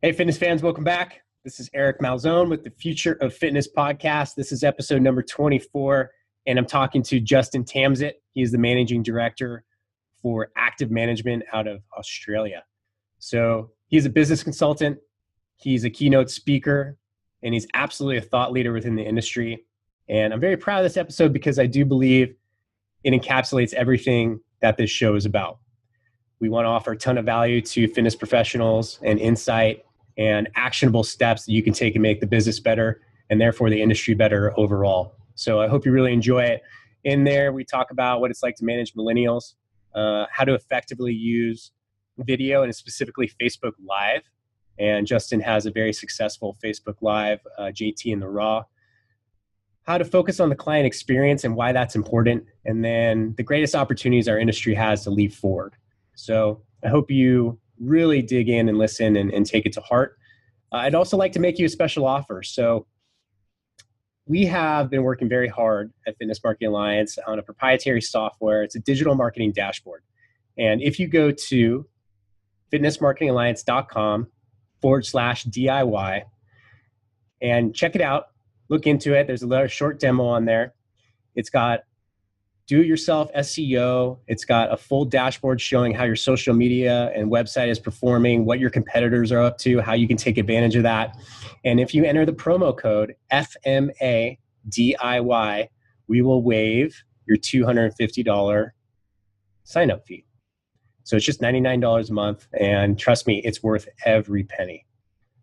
Hey, fitness fans, welcome back. This is Eric Malzone with the Future of Fitness podcast. This is episode number 24, and I'm talking to Justin Tamsett. He is the managing director for active management out of Australia. So he's a business consultant, he's a keynote speaker, and he's absolutely a thought leader within the industry. And I'm very proud of this episode because I do believe it encapsulates everything that this show is about. We want to offer a ton of value to fitness professionals and insight and actionable steps that you can take and make the business better and therefore the industry better overall. So I hope you really enjoy it. In there, we talk about what it's like to manage millennials, how to effectively use video and specifically Facebook Live. And Justin has a very successful Facebook Live, JT in the Raw. How to focus on the client experience and why that's important. And then the greatest opportunities our industry has to leap forward. So I hope you really dig in and listen and take it to heart. I'd also like to make you a special offer. So we have been working very hard at Fitness Marketing Alliance on a proprietary software. It's a digital marketing dashboard. And if you go to fitnessmarketingalliance.com/DIY and check it out, look into it. There's a little short demo on there. It's got do-it-yourself SEO. It's got a full dashboard showing how your social media and website is performing, what your competitors are up to, how you can take advantage of that. And if you enter the promo code FMADIY, we will waive your $250 sign-up fee. So it's just $99 a month. And trust me, it's worth every penny.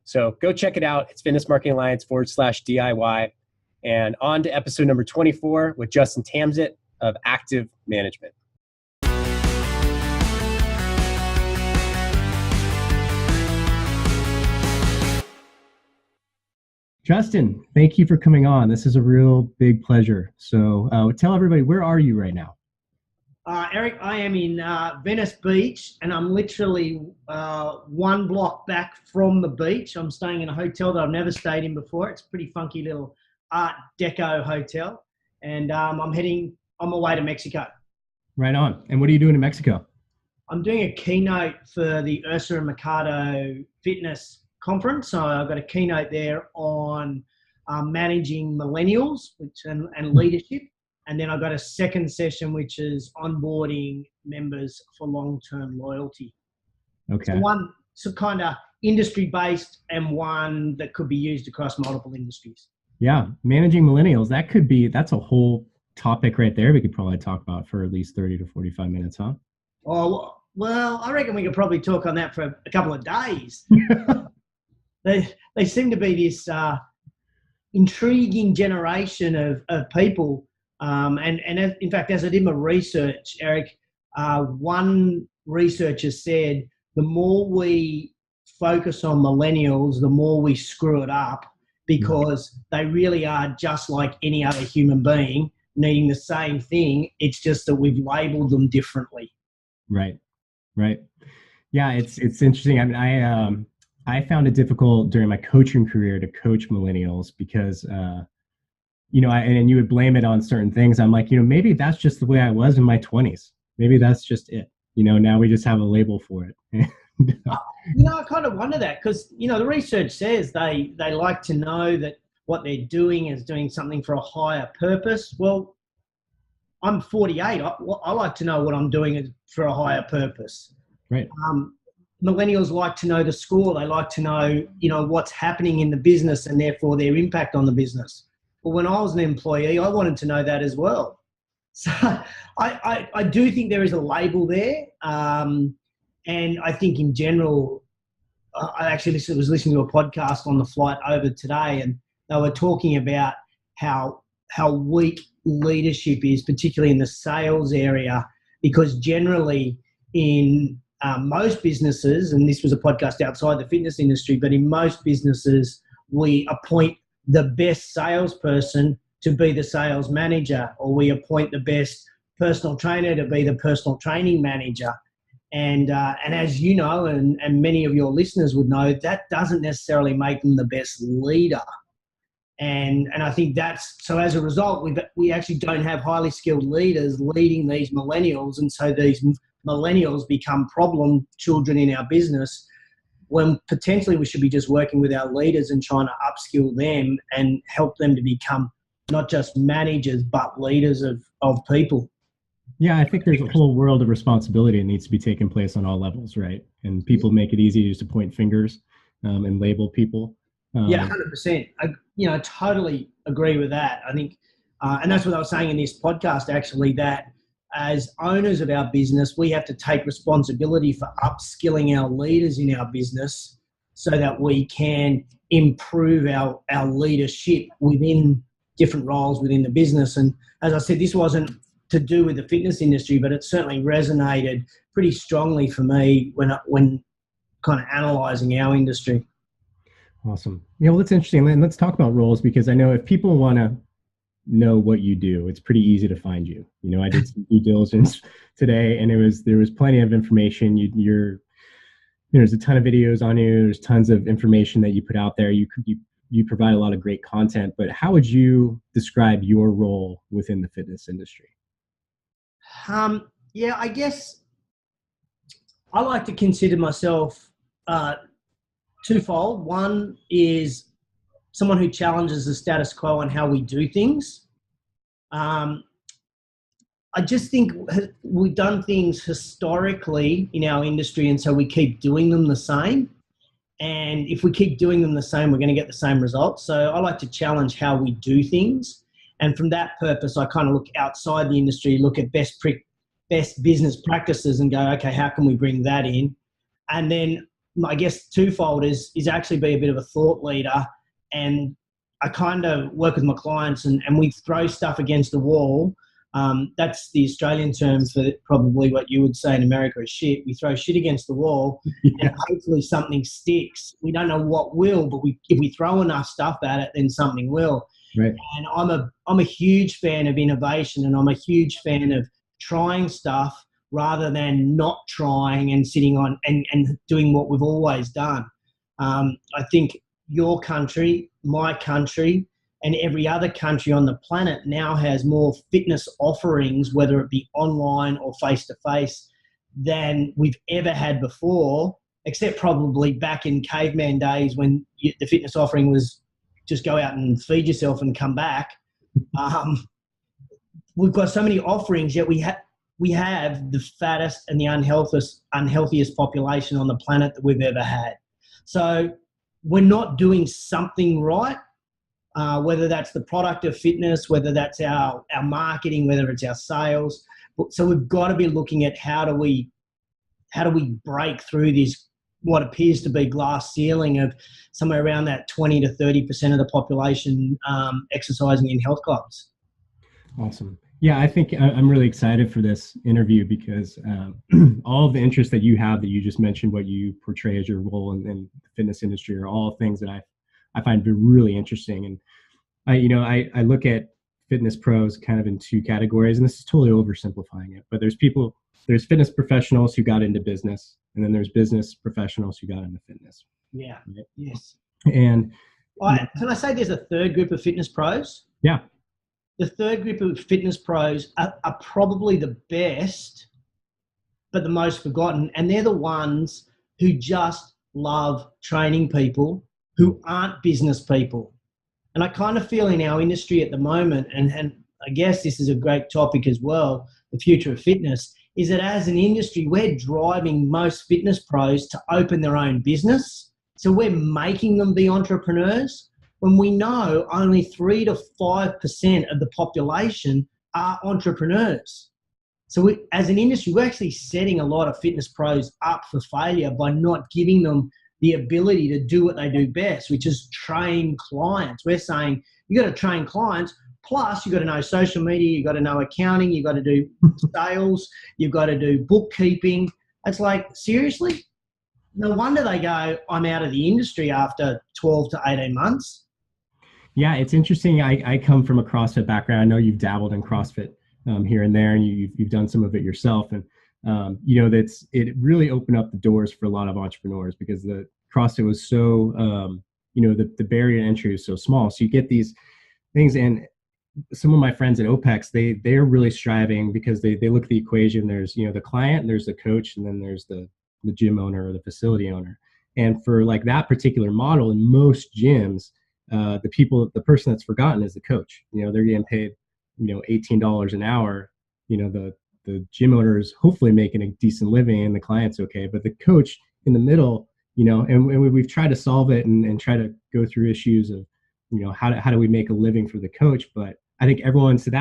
So go check it out. It's Fitness Marketing Alliance/DIY. And on to episode number 24 with Justin Tamsett of Active Management. Justin, thank you for coming on. This is a real big pleasure. So tell everybody, where are you right now? Eric, I am in Venice Beach, and I'm literally one block back from the beach. I'm staying in a hotel that I've never stayed in before. It's a pretty funky little Art Deco hotel, and I'm on my way to Mexico. Right on. And what are you doing in Mexico? I'm doing a keynote for the Ursa and Mercado Fitness Conference. So I've got a keynote there on managing millennials and leadership. And then I've got a second session, which is onboarding members for long-term loyalty. Okay. So one kind of industry-based and one that could be used across multiple industries. Yeah. Managing millennials, that's a whole topic right there we could probably talk about for at least 30 to 45 minutes, huh? Oh, well, I reckon we could probably talk on that for a couple of days. They seem to be this intriguing generation of people. And in fact, as I did my research, Eric, one researcher said the more we focus on millennials, the more we screw it up because they really are just like any other human being, needing the same thing. It's just that we've labeled them differently. Right. Yeah, it's interesting. I mean, I found it difficult during my coaching career to coach millennials because, and you would blame it on certain things. I'm like, maybe that's just the way I was in my 20s. Maybe that's just it. Now we just have a label for it. I kind of wonder that because, the research says they like to know that what they're doing is doing something for a higher purpose. Well, I'm 48. I like to know what I'm doing is for a higher purpose. Right. Millennials like to know the score. They like to know, what's happening in the business and therefore their impact on the business. Well, when I was an employee, I wanted to know that as well. So I do think there is a label there. And I think in general, I actually was listening to a podcast on the flight over today, and they were talking about how weak leadership is, particularly in the sales area, because generally in most businesses, and this was a podcast outside the fitness industry, but in most businesses, we appoint the best salesperson to be the sales manager, or we appoint the best personal trainer to be the personal training manager. And as you know, and many of your listeners would know, that doesn't necessarily make them the best leader. And I think so as a result, we actually don't have highly skilled leaders leading these millennials. And so these millennials become problem children in our business when potentially we should be just working with our leaders and trying to upskill them and help them to become not just managers, but leaders of people. Yeah, I think there's a whole world of responsibility that needs to be taking place on all levels, right? And people make it easy just to point fingers and label people. Yeah, 100%. I totally agree with that. I think, and that's what I was saying in this podcast, actually, that as owners of our business, we have to take responsibility for upskilling our leaders in our business so that we can improve our leadership within different roles within the business. And as I said, this wasn't to do with the fitness industry, but it certainly resonated pretty strongly for me when kind of analysing our industry. Awesome. Yeah, well, that's interesting. And let's talk about roles, because I know if people want to know what you do, it's pretty easy to find you. I did some due diligence today, and there was plenty of information. There's a ton of videos on you. There's tons of information that you put out there. You provide a lot of great content, but how would you describe your role within the fitness industry? Yeah, I guess I like to consider myself twofold. One is someone who challenges the status quo on how we do things. I just think we've done things historically in our industry, and so we keep doing them the same. And if we keep doing them the same, we're going to get the same results. So I like to challenge how we do things. And from that purpose, I kind of look outside the industry, look at best business practices and go, okay, how can we bring that in? And then I guess twofold is actually be a bit of a thought leader. And I kind of work with my clients and we throw stuff against the wall. That's the Australian term for probably what you would say in America is shit. We throw shit against the wall and hopefully something sticks. We don't know what will, but if we throw enough stuff at it, then something will. Right. And I'm a huge fan of innovation, and I'm a huge fan of trying stuff rather than not trying and sitting on and doing what we've always done. I think your country, my country, and every other country on the planet now has more fitness offerings, whether it be online or face-to-face, than we've ever had before, except probably back in caveman days when the fitness offering was just go out and feed yourself and come back. We've got so many offerings, yet we have the fattest and the unhealthiest population on the planet that we've ever had. So we're not doing something right, whether that's the product of fitness, whether that's our marketing, whether it's our sales. So we've got to be looking at how do we break through this, what appears to be glass ceiling of somewhere around that 20 to 30% of the population exercising in health clubs. Awesome. Yeah, I think I'm really excited for this interview because all of the interests that you have that you just mentioned, what you portray as your role in the fitness industry, are all things that I find really interesting. And I look at fitness pros kind of in two categories, and this is totally oversimplifying it, but there's fitness professionals who got into business, and then there's business professionals who got into fitness. Yeah. Right? Yes. And can I say there's a third group of fitness pros? Yeah. The third group of fitness pros are probably the best, but the most forgotten. And they're the ones who just love training people who aren't business people. And I kind of feel in our industry at the moment, and I guess this is a great topic as well, the future of fitness, is that as an industry, we're driving most fitness pros to open their own business. So we're making them be entrepreneurs when we know only 3 to 5% of the population are entrepreneurs. So as an industry, we're actually setting a lot of fitness pros up for failure by not giving them the ability to do what they do best, which is train clients. We're saying you got to train clients, plus you got to know social media, you got to know accounting, you got to do sales, you've got to do bookkeeping. It's like, seriously? No wonder they go, I'm out of the industry after 12 to 18 months. Yeah, it's interesting. I come from a CrossFit background. I know you've dabbled in CrossFit here and there, and you've done some of it yourself. And it really opened up the doors for a lot of entrepreneurs because the CrossFit was so the barrier to entry is so small. So you get these things, and some of my friends at OPEX, they're really striving because they look at the equation. There's the client, there's the coach, and then there's the gym owner or the facility owner. And for like that particular model in most gyms, the person that's forgotten is the coach. They're getting paid, $18 an hour. The gym owner is hopefully making a decent living and the client's okay. But the coach in the middle, and we've tried to solve it and try to go through issues of, how do we make a living for the coach? But I think so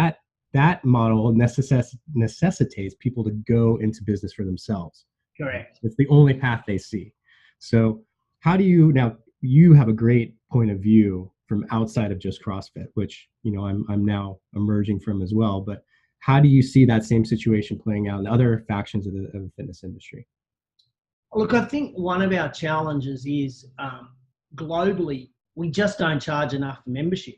that model necessitates people to go into business for themselves. Correct. It's the only path they see. So how do you have a great point of view from outside of just CrossFit, which, I'm now emerging from as well, but how do you see that same situation playing out in other factions of the fitness industry? Look, I think one of our challenges is globally, we just don't charge enough for membership.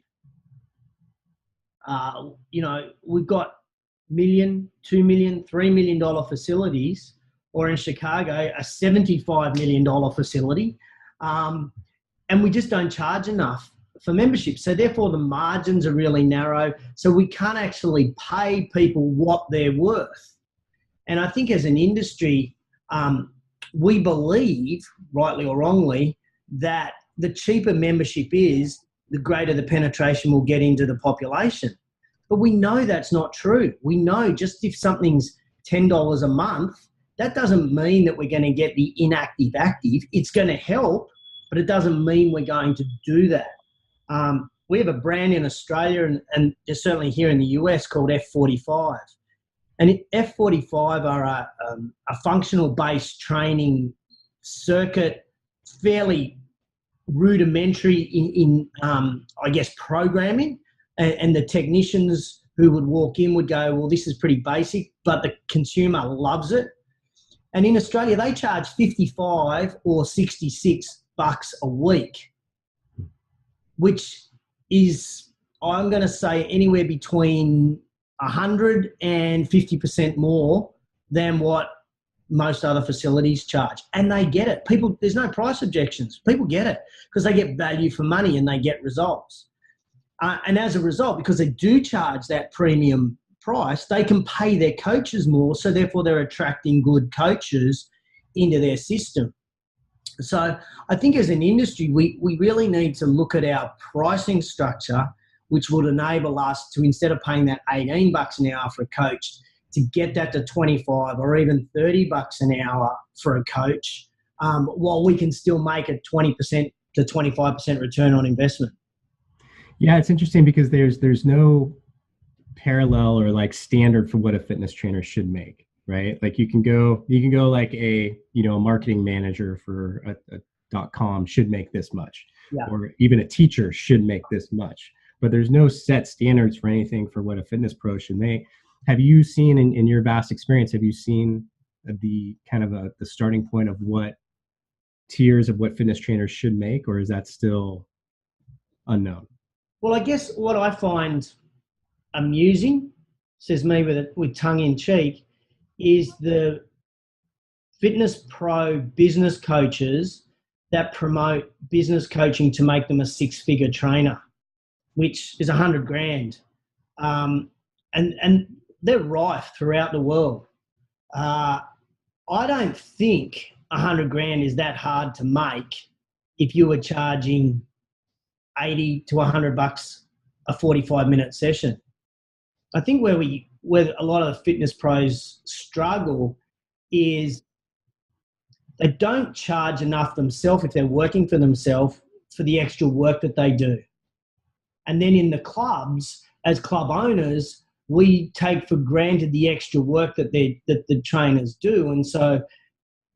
We've got $1 million, $2 million, $3 million facilities, or in Chicago, a $75 million facility. And we just don't charge enough for membership. So therefore the margins are really narrow. So we can't actually pay people what they're worth. And I think as an industry, we believe, rightly or wrongly, that the cheaper membership is, the greater the penetration will get into the population. But we know that's not true. We know just if something's $10 a month, that doesn't mean that we're going to get the inactive active. It's going to help, but it doesn't mean we're going to do that. We have a brand in Australia and certainly here in the US called F45. And F45 are a functional-based training circuit, fairly rudimentary in programming. And the technicians who would walk in would go, well, this is pretty basic, but the consumer loves it. And in Australia, they charge $55 or $66 a week, which is, I'm going to say, anywhere between 150% more than what most other facilities charge. And they get it. People, there's no price objections. People get it because they get value for money and they get results. And as a result, because they do charge that premium price, they can pay their coaches more. So therefore they're attracting good coaches into their system. So I think as an industry, we really need to look at our pricing structure, which would enable us to, instead of paying that $18 an hour for a coach, to get that to 25 or even $30 an hour for a coach, while we can still make a 20% to 25% return on investment. Yeah, it's interesting because there's no parallel or like standard for what a fitness trainer should make, right? Like you can go like a marketing manager for a .com should make this much, yeah. Or even a teacher should make this much, but there's no set standards for anything for what a fitness pro should make. Have you seen in your vast experience, have you seen the kind of the starting point of what tiers of what fitness trainers should make, or is that still unknown? Well, I guess what I find amusing, says me with tongue in cheek, is the fitness pro business coaches that promote business coaching to make them a six-figure trainer, which is $100,000. And they're rife throughout the world. I don't think $100,000 is that hard to make if you were charging $80 to $100 a 45-minute session. I think where a lot of the fitness pros struggle is they don't charge enough themselves if they're working for themselves for the extra work that they do. And then in the clubs, as club owners, we take for granted the extra work that the trainers do. And so,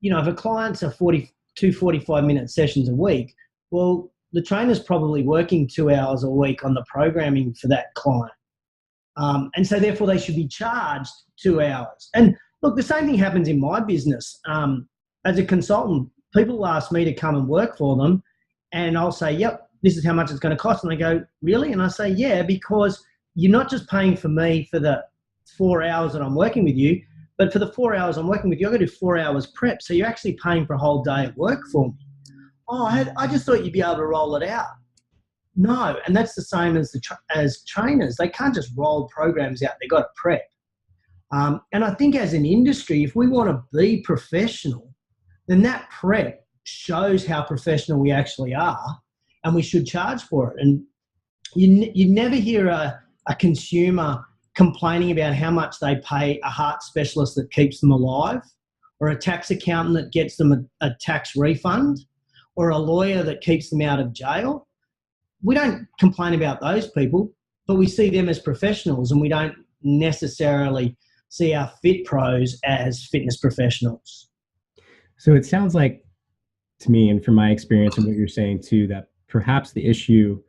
if a client's a 45-minute sessions a week, well, the trainer's probably working 2 hours a week on the programming for that client. And so therefore they should be charged 2 hours. And look, the same thing happens in my business. As a consultant, people ask me to come and work for them and I'll say, yep, this is how much it's going to cost. And they go, really? And I say, yeah, because you're not just paying for me for the 4 hours that I'm working with you, but for the 4 hours I'm working with you, I've got to do 4 hours prep. So you're actually paying for a whole day of work for me. Oh, I just thought you'd be able to roll it out. No, and that's the same as trainers. They can't just roll programs out. They've got to prep. And I think as an industry, if we want to be professional, then that prep shows how professional we actually are, and we should charge for it. And you never hear a consumer complaining about how much they pay a heart specialist that keeps them alive, or a tax accountant that gets them a tax refund, or a lawyer that keeps them out of jail. We don't complain about those people, but we see them as professionals, and we don't necessarily see our fit pros as fitness professionals. So it sounds like to me, and from my experience and what you're saying too, that perhaps the issue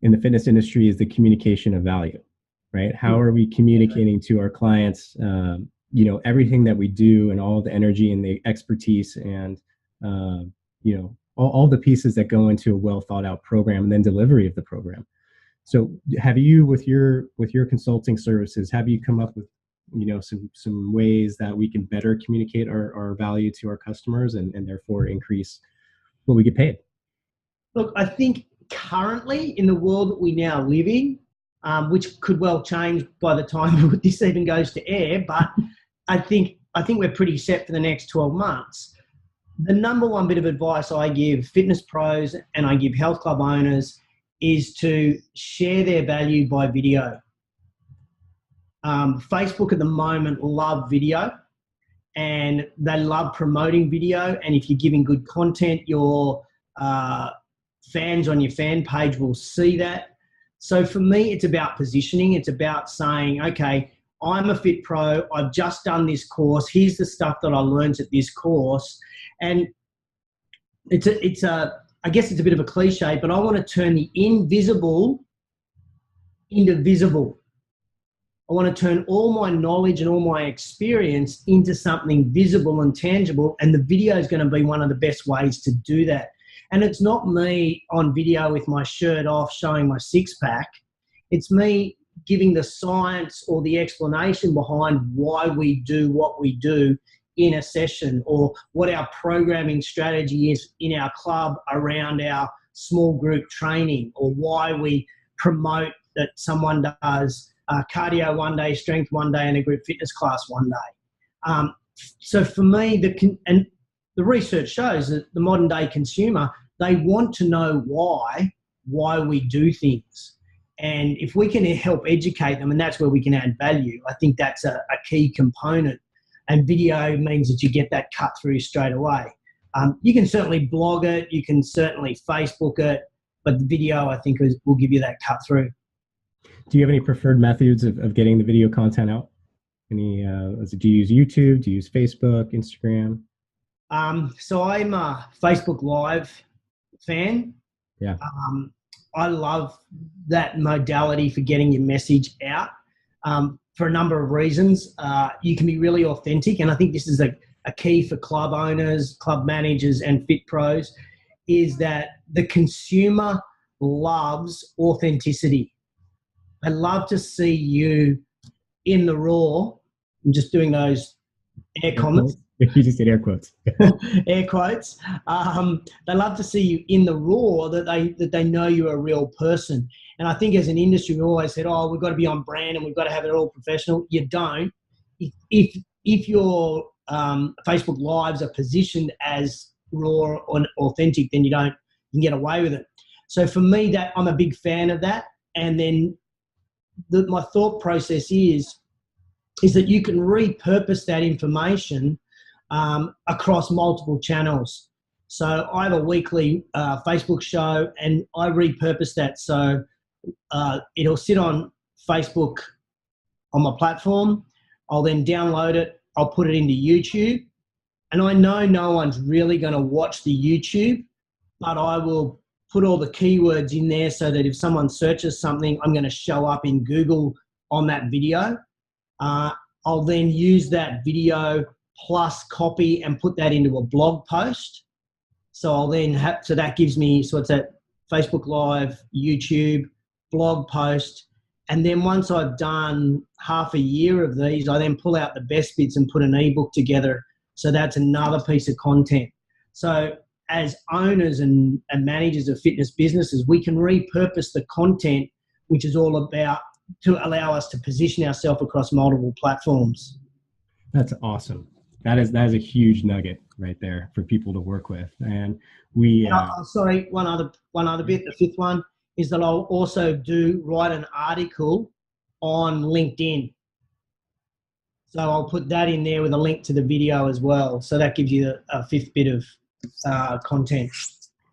in the fitness industry is the communication of value, right? How are we communicating to our clients, everything that we do and all the energy and the expertise and, all the pieces that go into a well thought out program and then delivery of the program. So have you, with your consulting services, have you come up with, some ways that we can better communicate our value to our customers and therefore increase what we get paid? Look, I think currently in the world that we now live in, which could well change by the time this even goes to air, but I think we're pretty set for the next 12 months. The number one bit of advice I give fitness pros and I give health club owners is to share their value by video. Facebook at the moment love video, and they love promoting video. And if you're giving good content, your fans on your fan page will see that. So for me, it's about positioning. It's about saying, okay, I'm a fit pro. I've just done this course. Here's the stuff that I learned at this course. And I guess it's a bit of a cliche, but I want to turn the invisible into visible. I want to turn all my knowledge and all my experience into something visible and tangible, and the video is going to be one of the best ways to do that. And it's not me on video with my shirt off showing my six-pack. It's me giving the science or the explanation behind why we do what we do in a session, or what our programming strategy is in our club around our small group training, or why we promote that someone does cardio one day, strength one day, and a group fitness class one day. So for me, the research shows that the modern day consumer, they want to know why we do things. And if we can help educate them, and that's where we can add value, I think that's a key component. And video means that you get that cut through straight away. You can certainly blog it, you can certainly Facebook it, but the video, I think, will give you that cut through. Do you have any preferred methods of getting the video content out? Do you use YouTube? Do you use Facebook, Instagram? So I'm a Facebook Live fan. Yeah. I love that modality for getting your message out for a number of reasons. You can be really authentic, and I think this is a key for club owners, club managers, and fit pros, is that the consumer loves authenticity. I love to see you in the raw. I'm just doing those air comments. You just did air quotes. Air quotes. They love to see you in the raw, that they know you're a real person. And I think as an industry, we always said, oh, we've got to be on brand and we've got to have it all professional. You don't. If your Facebook Lives are positioned as raw and authentic, then you can get away with it. So for me, that I'm a big fan of that. And then my thought process is that you can repurpose that information across multiple channels. So I have a weekly Facebook show, and I repurpose that. So it'll sit on Facebook on my platform. I'll then download it. I'll put it into YouTube. And I know no one's really going to watch the YouTube, but I will put all the keywords in there so that if someone searches something, I'm going to show up in Google on that video. I'll then use that video plus copy and put that into a blog post. So I'll then so that gives me, so it's at Facebook Live, YouTube, blog post. And then once I've done half a year of these, I then pull out the best bits and put an ebook together. So that's another piece of content. So as owners and managers of fitness businesses, we can repurpose the content, which is all about to allow us to position ourselves across multiple platforms. That's awesome. That is a huge nugget right there for people to work with. And we sorry, one other bit. The fifth one is that I'll also write an article on LinkedIn. So I'll put that in there with a link to the video as well. So that gives you a fifth bit of content.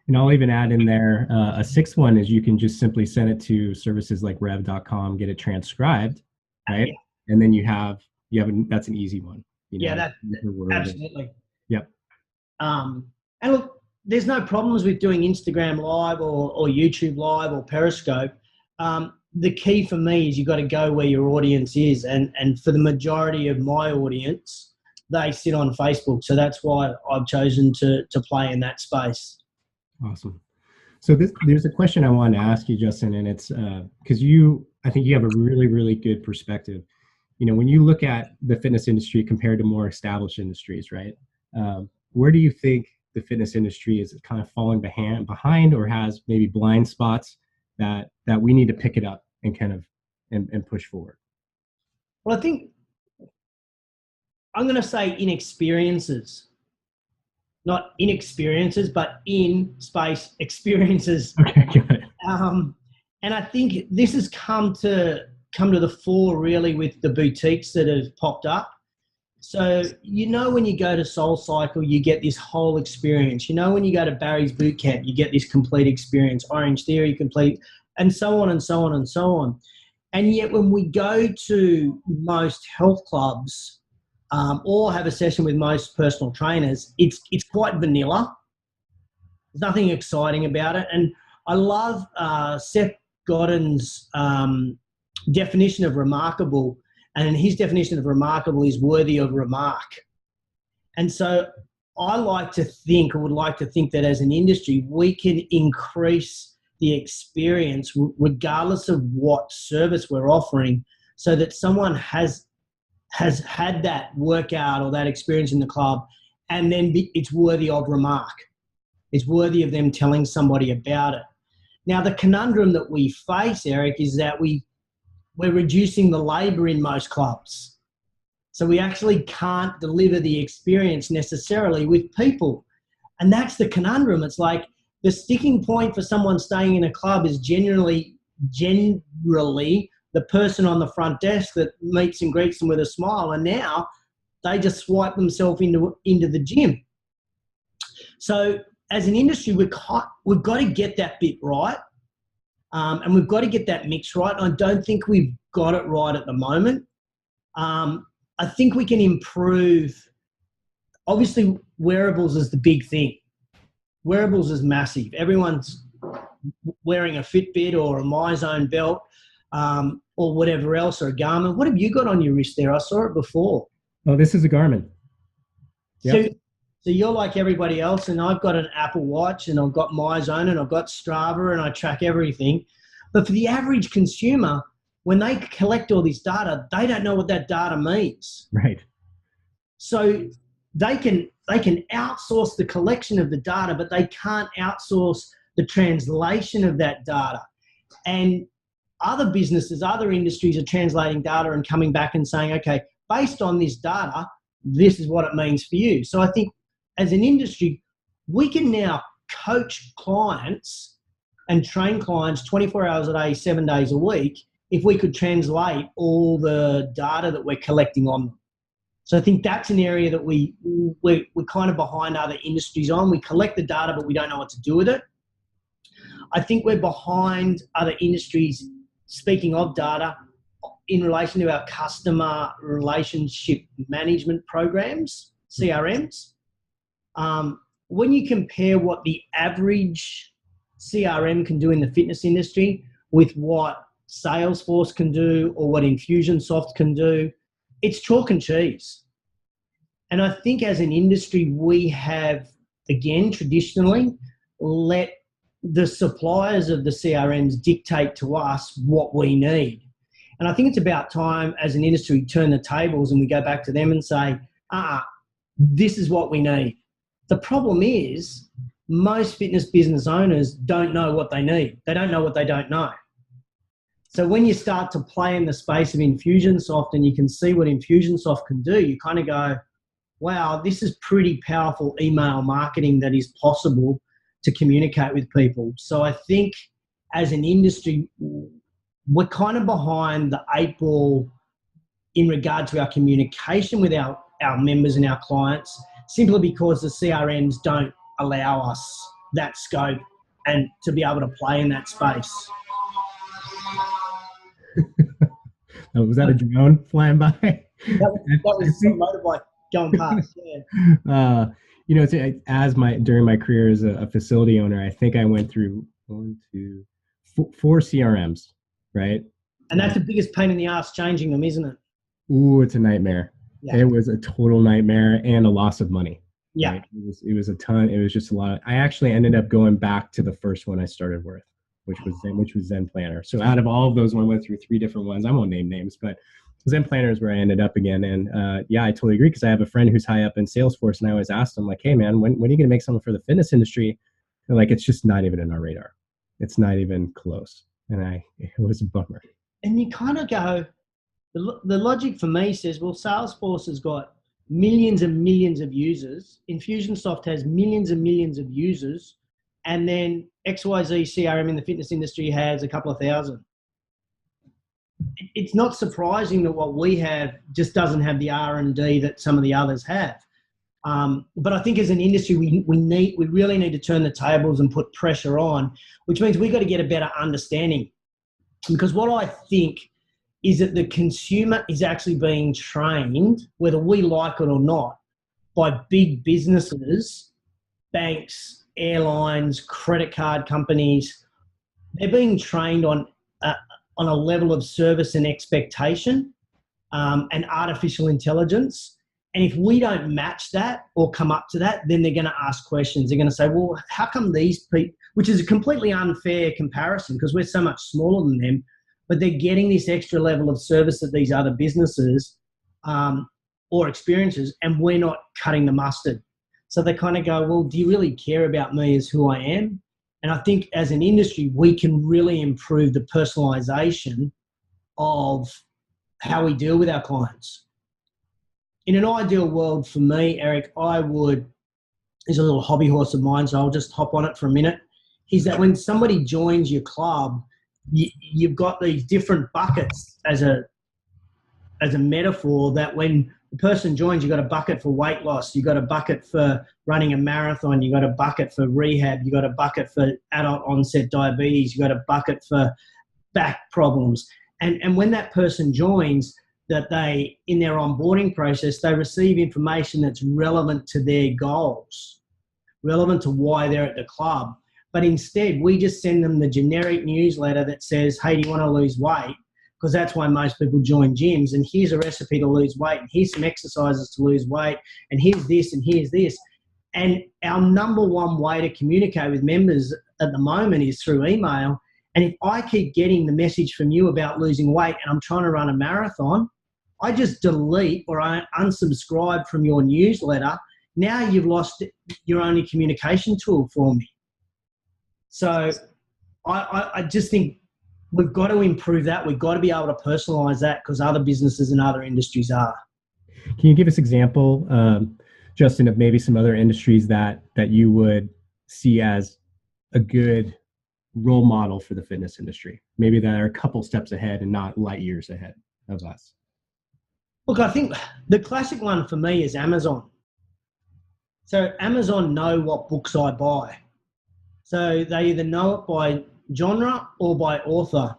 And I'll even add in there a sixth one is you can just simply send it to services like rev.com, get it transcribed, right? Yeah. And then you have that's an easy one. Absolutely. Yep. And look, there's no problems with doing Instagram Live or YouTube Live or Periscope. The key for me is you've got to go where your audience is. And for the majority of my audience, they sit on Facebook. So that's why I've chosen to play in that space. Awesome. So there's a question I wanted to ask you, Justin, and it's because I think you have a really, really good perspective. When you look at the fitness industry compared to more established industries, right? Where do you think the fitness industry is kind of falling behind or has maybe blind spots that we need to pick it up and kind of and push forward? Well, I think I'm going to say inexperiences. Not inexperiences, but in space experiences. Okay, got it. And I think this has come to the fore really with the boutiques that have popped up. So, when you go to Soul Cycle, you get this whole experience. When you go to Barry's Boot Camp, you get this complete experience, Orange Theory complete, and so on and so on and so on. And yet when we go to most health clubs, or have a session with most personal trainers, it's quite vanilla. There's nothing exciting about it. And I love Seth Godin's definition of remarkable, and his definition of remarkable is worthy of remark. And so I would like to think that as an industry, we can increase the experience regardless of what service we're offering, so that someone has had that workout or that experience in the club, and then it's worthy of remark. It's worthy of them telling somebody about it. Now, the conundrum that we face, Eric, is that we're reducing the labour in most clubs. So we actually can't deliver the experience necessarily with people. And that's the conundrum. It's like the sticking point for someone staying in a club is generally the person on the front desk that meets and greets them with a smile, and now they just swipe themselves into the gym. So as an industry, we've got to get that bit right, and we've got to get that mix right. I don't think we've got it right at the moment. I think we can improve. Obviously, wearables is the big thing. Wearables is massive. Everyone's wearing a Fitbit or a MyZone belt, or whatever else, or a Garmin. What have you got on your wrist there? I saw it before. Oh, this is a Garmin. Yep. So you're like everybody else, and I've got an Apple Watch, and I've got MyZone, and I've got Strava, and I track everything. But for the average consumer, when they collect all this data, they don't know what that data means. Right. So they can outsource the collection of the data, but they can't outsource the translation of that data. And other businesses, other industries are translating data and coming back and saying, okay, based on this data, this is what it means for you. So I think as an industry, we can now coach clients and train clients 24 hours a day, 7 days a week, if we could translate all the data that we're collecting on them. So I think that's an area that we're kind of behind other industries on. We collect the data, but we don't know what to do with it. I think we're behind other industries, speaking of data, in relation to our customer relationship management programs, CRMs. When you compare what the average CRM can do in the fitness industry with what Salesforce can do or what Infusionsoft can do, it's chalk and cheese. And I think as an industry, we have, again, traditionally let the suppliers of the CRMs dictate to us what we need. And I think it's about time as an industry we turn the tables and we go back to them and say, this is what we need. The problem is most fitness business owners don't know what they need. They don't know what they don't know. So when you start to play in the space of Infusionsoft and you can see what Infusionsoft can do, you kind of go, wow, this is pretty powerful email marketing that is possible to communicate with people. So I think as an industry, we're kind of behind the 8 ball in regard to our communication with our members and our clients, simply because the CRMs don't allow us that scope and to be able to play in that space. Oh, was that a drone flying by? That was some motorbike going past. Yeah. During my career as a facility owner, I think I went through 4 CRMs, right? And that's the biggest pain in the ass changing them, isn't it? Ooh, it's a nightmare. Yeah. It was a total nightmare and a loss of money. Yeah. Right? It was a ton. It was just a lot. I actually ended up going back to the first one I started with, which was Zen Planner. So out of all of those, I went through 3 different ones. I won't name names, but Zen Planner is where I ended up again. And I totally agree, because I have a friend who's high up in Salesforce, and I always asked him, like, hey man, when are you going to make something for the fitness industry? And like, it's just not even in our radar. It's not even close. And it was a bummer. And you kind of go, the logic for me says, well, Salesforce has got millions and millions of users. Infusionsoft has millions and millions of users. And then XYZ CRM in the fitness industry has a couple of thousand. It's not surprising that what we have just doesn't have the R&D that some of the others have. But I think as an industry, we really need to turn the tables and put pressure on, which means we've got to get a better understanding. Because what I think is that the consumer is actually being trained, whether we like it or not, by big businesses, banks, airlines, credit card companies. They're being trained on a level of service and expectation and artificial intelligence. And if we don't match that or come up to that, then they're going to ask questions. They're going to say, well, how come these people, which is a completely unfair comparison because we're so much smaller than them, but they're getting this extra level of service that these other businesses or experiences, and we're not cutting the mustard. So they kind of go, well, do you really care about me as who I am? And I think as an industry, we can really improve the personalization of how we deal with our clients. In an ideal world for me, Eric, there's a little hobby horse of mine, so I'll just hop on it for a minute, is that when somebody joins your club, you've got these different buckets as a metaphor, that when the person joins, you've got a bucket for weight loss, you've got a bucket for running a marathon, you've got a bucket for rehab, you've got a bucket for adult onset diabetes, you've got a bucket for back problems. And when that person joins, that they, in their onboarding process, they receive information that's relevant to their goals, relevant to why they're at the club. But instead, we just send them the generic newsletter that says, hey, do you want to lose weight? Because that's why most people join gyms. And here's a recipe to lose weight. And here's some exercises to lose weight. And here's this and here's this. And our number one way to communicate with members at the moment is through email. And if I keep getting the message from you about losing weight and I'm trying to run a marathon, I just delete or I unsubscribe from your newsletter. Now you've lost your only communication tool for me. So I just think we've got to improve that. We've got to be able to personalize that because other businesses and other industries are. Can you give us example, Justin, of maybe some other industries that you would see as a good role model for the fitness industry? Maybe that are a couple steps ahead and not light years ahead of us. Look, I think the classic one for me is Amazon. So Amazon know what books I buy. So they either know it by genre or by author.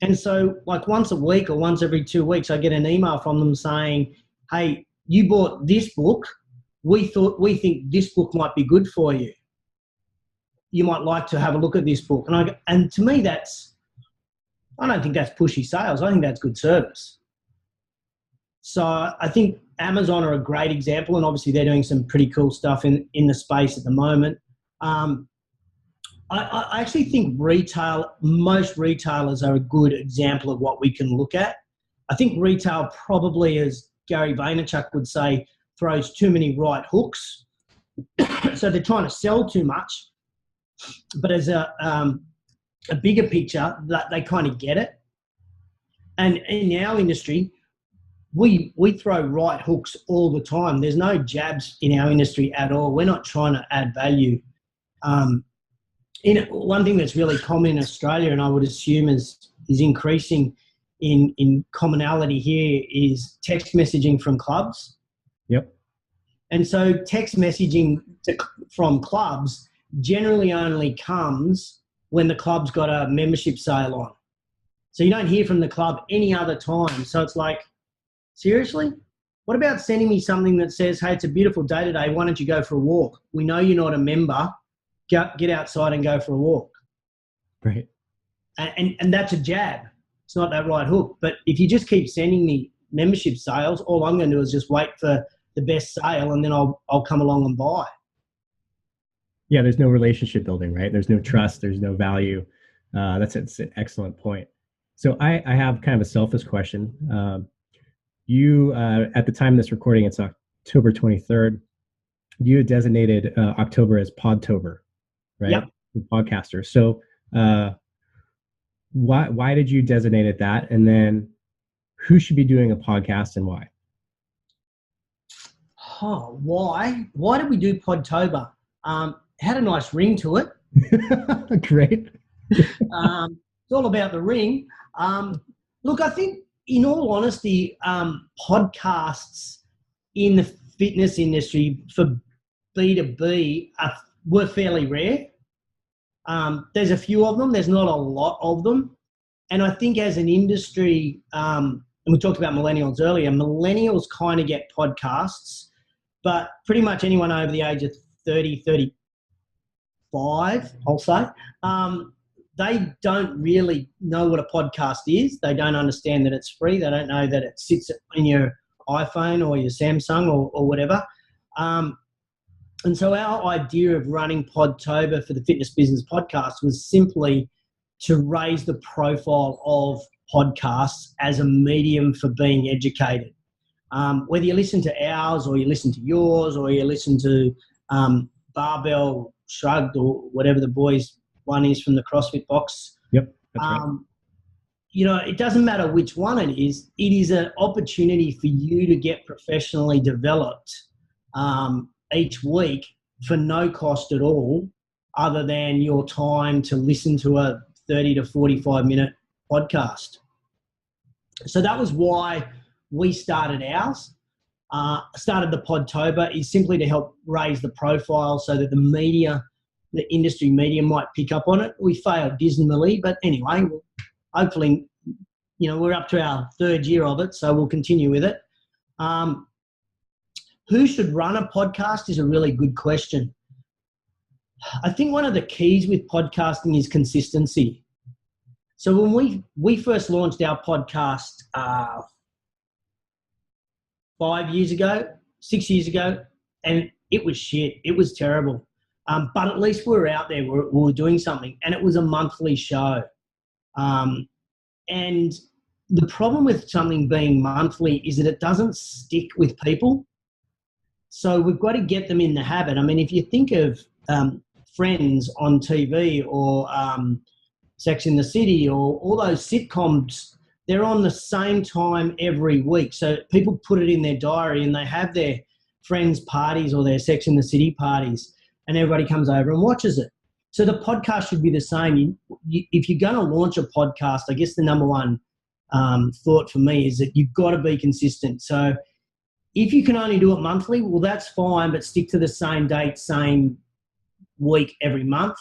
And so like once a week or once every 2 weeks, I get an email from them saying, hey, you bought this book. We think this book might be good for you. You might like to have a look at this book. And to me, I don't think that's pushy sales. I think that's good service. So I think Amazon are a great example, and obviously they're doing some pretty cool stuff in the space at the moment. I actually think most retailers are a good example of what we can look at. I think retail probably, as Gary Vaynerchuk would say, throws too many right hooks. So they're trying to sell too much. But as a bigger picture, that they kind of get it. And in our industry, we throw right hooks all the time. There's no jabs in our industry at all. We're not trying to add value. One thing that's really common in Australia, and I would assume is increasing in commonality here, is text messaging from clubs. Yep. And so text messaging from clubs generally only comes when the club's got a membership sale on. So you don't hear from the club any other time. So it's like, seriously? What about sending me something that says, hey, it's a beautiful day today, why don't you go for a walk? We know you're not a member. Get outside and go for a walk. Right. And that's a jab. It's not that right hook. But if you just keep sending me membership sales, all I'm going to do is just wait for the best sale, and then I'll come along and buy. Yeah, there's no relationship building, right? There's no trust. There's no value. That's an excellent point. So I have kind of a selfish question. You, at the time of this recording, it's October 23rd. You had designated October as Podtober, right? Yep. Podcaster. So why did you designate it that? And then who should be doing a podcast and why? Oh, why? Why did we do Podtober? Had a nice ring to it. Great. It's all about the ring. Look, I think, in all honesty, podcasts in the fitness industry for B2B were fairly rare. There's a few of them. There's not a lot of them. And I think as an industry, and we talked about millennials earlier, millennials kind of get podcasts, but pretty much anyone over the age of 30, 35, I'll say, they don't really know what a podcast is. They don't understand that it's free. They don't know that it sits in your iPhone or your Samsung or whatever. And so our idea of running Podtober for the Fitness Business Podcast was simply to raise the profile of podcasts as a medium for being educated. Whether you listen to ours or you listen to yours or you listen to Barbell Shrugged or whatever the boys one is from the CrossFit box. Yep, that's right. It doesn't matter which one it is an opportunity for you to get professionally developed each week for no cost at all, other than your time to listen to a 30 to 45 minute podcast. So that was why we started ours. Started the Podtober is simply to help raise the profile so that the industry media might pick up on it. We failed dismally, but anyway, hopefully, we're up to our third year of it, so we'll continue with it. Who should run a podcast is a really good question. I think one of the keys with podcasting is consistency. So when we first launched our podcast 5 years ago, 6 years ago, and it was shit. It was terrible. But at least we were out there. We were doing something, and it was a monthly show. And the problem with something being monthly is that it doesn't stick with people. So we've got to get them in the habit. I mean, if you think of Friends on TV or Sex in the City or all those sitcoms, they're on the same time every week. So people put it in their diary and they have their Friends parties or their Sex in the City parties, and everybody comes over and watches it. So the podcast should be the same. If you're going to launch a podcast, I guess the number one thought for me is that you've got to be consistent. So if you can only do it monthly, well, that's fine, but stick to the same date, same week every month.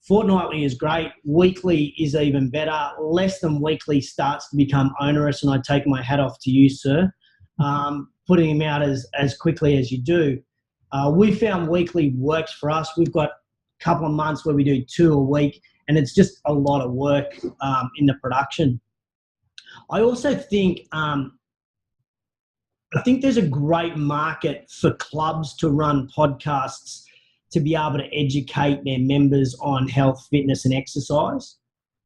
Fortnightly is great. Weekly is even better. Less than weekly starts to become onerous, and I take my hat off to you, sir, putting them out as quickly as you do. We found weekly works for us. We've got a couple of months where we do 2 a week, and it's just a lot of work in the production. I also think there's a great market for clubs to run podcasts to be able to educate their members on health, fitness, and exercise.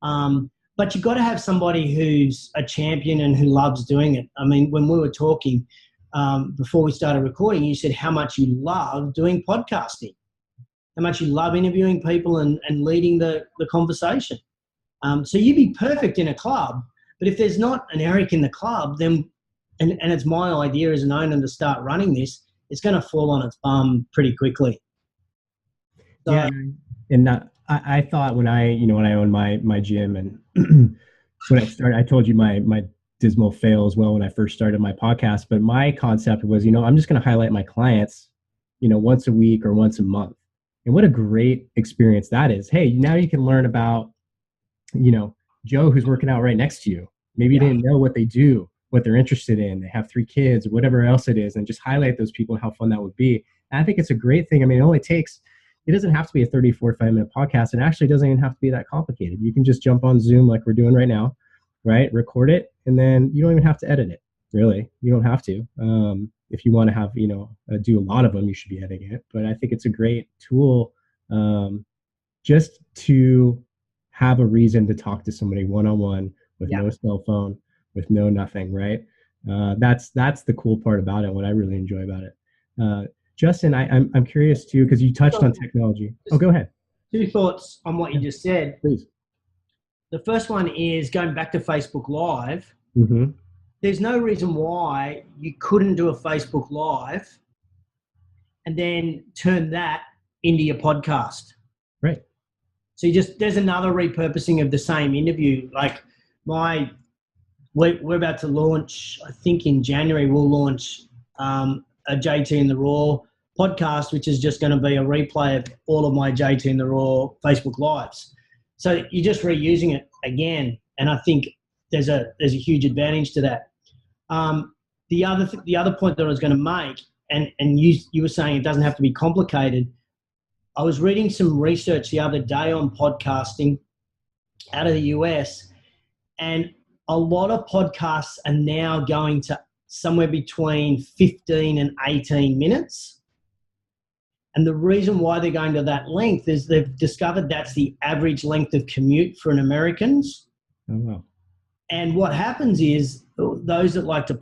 But you've got to have somebody who's a champion and who loves doing it. I mean, when we were talking before we started recording, you said how much you love doing podcasting, how much you love interviewing people and leading the conversation. So you'd be perfect in a club, but if there's not an Eric in the club, then and it's my idea as an owner to start running this, it's going to fall on its bum pretty quickly. So, yeah, and I thought when I owned my gym, and when I started, I told you my dismal fail as well when I first started my podcast. But my concept was, I'm just going to highlight my clients, once a week or once a month. And what a great experience that is. Hey, now you can learn about, Joe, who's working out right next to you. Maybe you didn't know what they do, what they're interested in. They have 3 kids, whatever else it is, and just highlight those people and how fun that would be. And I think it's a great thing. I mean, it doesn't have to be a 30, 45-minute podcast. It actually doesn't even have to be that complicated. You can just jump on Zoom like we're doing right now, right? Record it, and then you don't even have to edit it, really. You don't have to. If you want to have, do a lot of them, you should be editing it. But I think it's a great tool just to have a reason to talk to somebody one-on-one with no cell phone, with no nothing, right? That's the cool part about it, what I really enjoy about it. Justin, I'm curious too, because you touched on technology. Oh, go ahead. 2 thoughts on what you just said. Please. The first one is going back to Facebook Live. Mm-hmm. There's no reason why you couldn't do a Facebook Live and then turn that into your podcast. Right. So there's another repurposing of the same interview. Like we're about to launch, I think in January, we'll launch a JT in the Raw podcast, which is just going to be a replay of all of my JT in the Raw Facebook Lives. So you're just reusing it again. And I think there's a huge advantage to that. The other point that I was going to make, and you were saying it doesn't have to be complicated. I was reading some research the other day on podcasting out of the US, and a lot of podcasts are now going to somewhere between 15 and 18 minutes. And the reason why they're going to that length is they've discovered that's the average length of commute for an Americans. Oh, wow. And what happens is those that like to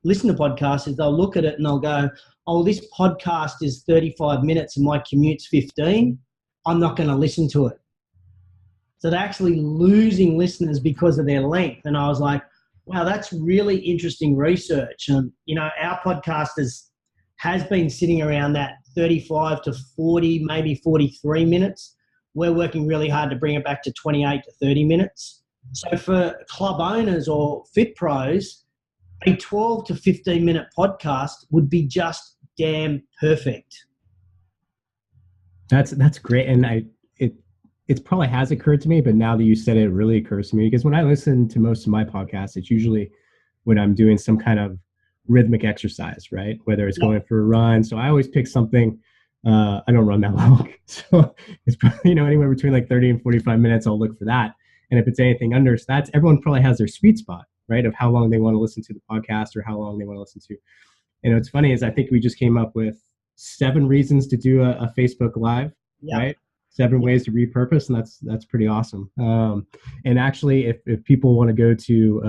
listen to podcasts, is they'll look at it and they'll go, oh, this podcast is 35 minutes and my commute's 15. I'm not going to listen to it. So they're actually losing listeners because of their length. And I was like, wow, that's really interesting research. And, our podcast has been sitting around that 35 to 40, maybe 43 minutes. We're working really hard to bring it back to 28 to 30 minutes. So for club owners or fit pros, a 12 to 15 minute podcast would be just damn perfect. That's great. And it probably has occurred to me, but now that you said it, it really occurs to me, because when I listen to most of my podcasts, it's usually when I'm doing some kind of rhythmic exercise, right? Whether it's going for a run. So I always pick something. I don't run that long. So it's probably, anywhere between like 30 and 45 minutes, I'll look for that. And if it's anything under, so everyone probably has their sweet spot, right? Of how long they want to listen to the podcast or how long they want to listen to. And what's funny is I think we just came up with 7 reasons to do a Facebook Live, right? 7 ways to repurpose, and that's pretty awesome. And actually, if people want to go to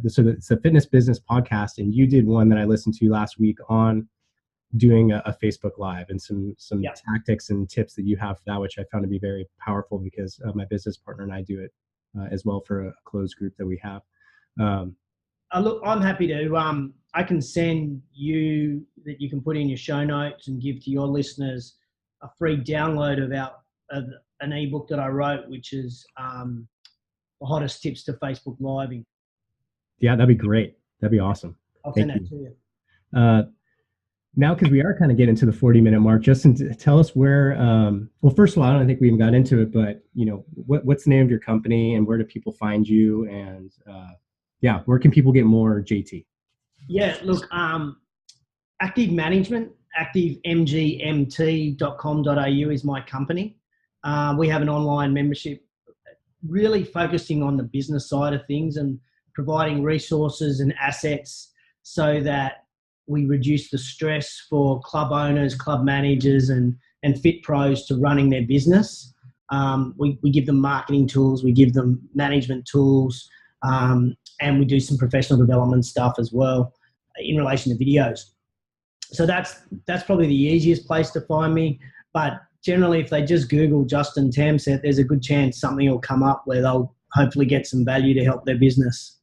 it's a fitness business podcast, and you did one that I listened to last week on doing a Facebook Live, and some tactics and tips that you have for that, which I found to be very powerful, because my business partner and I do it as well for a closed group that we have. Look, I'm happy to. I can send you that you can put in your show notes and give to your listeners a free download of an ebook that I wrote, which is the hottest tips to Facebook Living. Yeah, that'd be great. That'd be awesome. I'll send that to you. Now, because we are kind of getting to the 40-minute mark, Justin, tell us where, well, first of all, I don't think we even got into it, but, what's the name of your company and where do people find you? And where can people get more JT? Yeah, look, Active Management, activemgmt.com.au is my company. We have an online membership really focusing on the business side of things and providing resources and assets so that we reduce the stress for club owners, club managers, and fit pros to running their business. We give them marketing tools, we give them management tools, and we do some professional development stuff as well in relation to videos. So that's probably the easiest place to find me. But generally, if they just Google Justin Tamsett, there's a good chance something will come up where they'll hopefully get some value to help their business.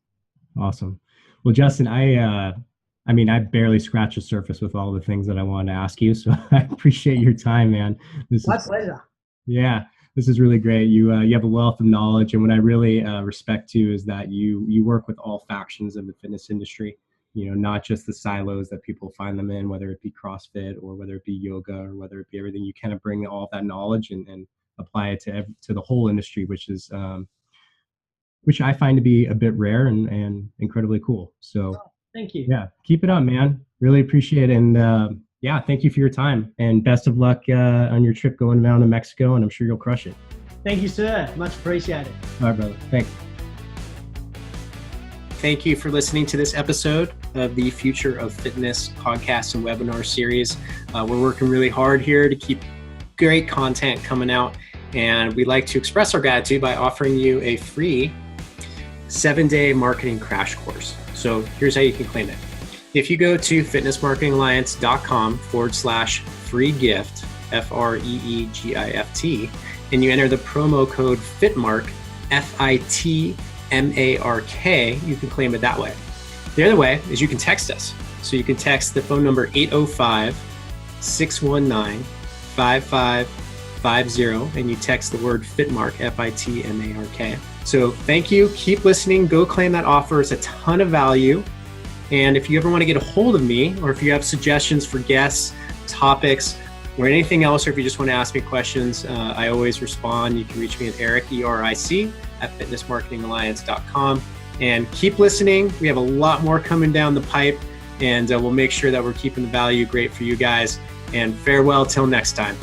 Awesome. Well, Justin, I mean, I barely scratched the surface with all the things that I wanted to ask you. So I appreciate your time, man. My pleasure. Yeah, this is really great. You have a wealth of knowledge, and what I really respect too is that you work with all factions of the fitness industry. You know, not just the silos that people find them in, whether it be CrossFit or whether it be yoga or whether it be everything. You kind of bring all that knowledge and apply it to the whole industry, which I find to be a bit rare and incredibly cool. So thank you. Yeah, keep it up, man. Really appreciate it. And yeah, thank you for your time and best of luck on your trip going down to Mexico. And I'm sure you'll crush it. Thank you, sir. Much appreciated. All right, brother. Thanks. Thank you for listening to this episode of the Future of Fitness podcast and webinar series. We're working really hard here to keep great content coming out, and we'd like to express our gratitude by offering you a free 7-day marketing crash course. So here's how you can claim it. If you go to fitnessmarketingalliance.com/free gift, FREEGIFT, and you enter the promo code FITMARK, FITMARK, you can claim it that way. The other way is you can text us. So you can text the phone number 805-619-5550, and you text the word FITMARK, FITMARK. So thank you. Keep listening. Go claim that offer. It's a ton of value. And if you ever want to get a hold of me, or if you have suggestions for guests, topics, or anything else, or if you just want to ask me questions, I always respond. You can reach me at Eric, ERIC, at fitnessmarketingalliance.com. And keep listening. We have a lot more coming down the pipe, and we'll make sure that we're keeping the value great for you guys. And farewell till next time.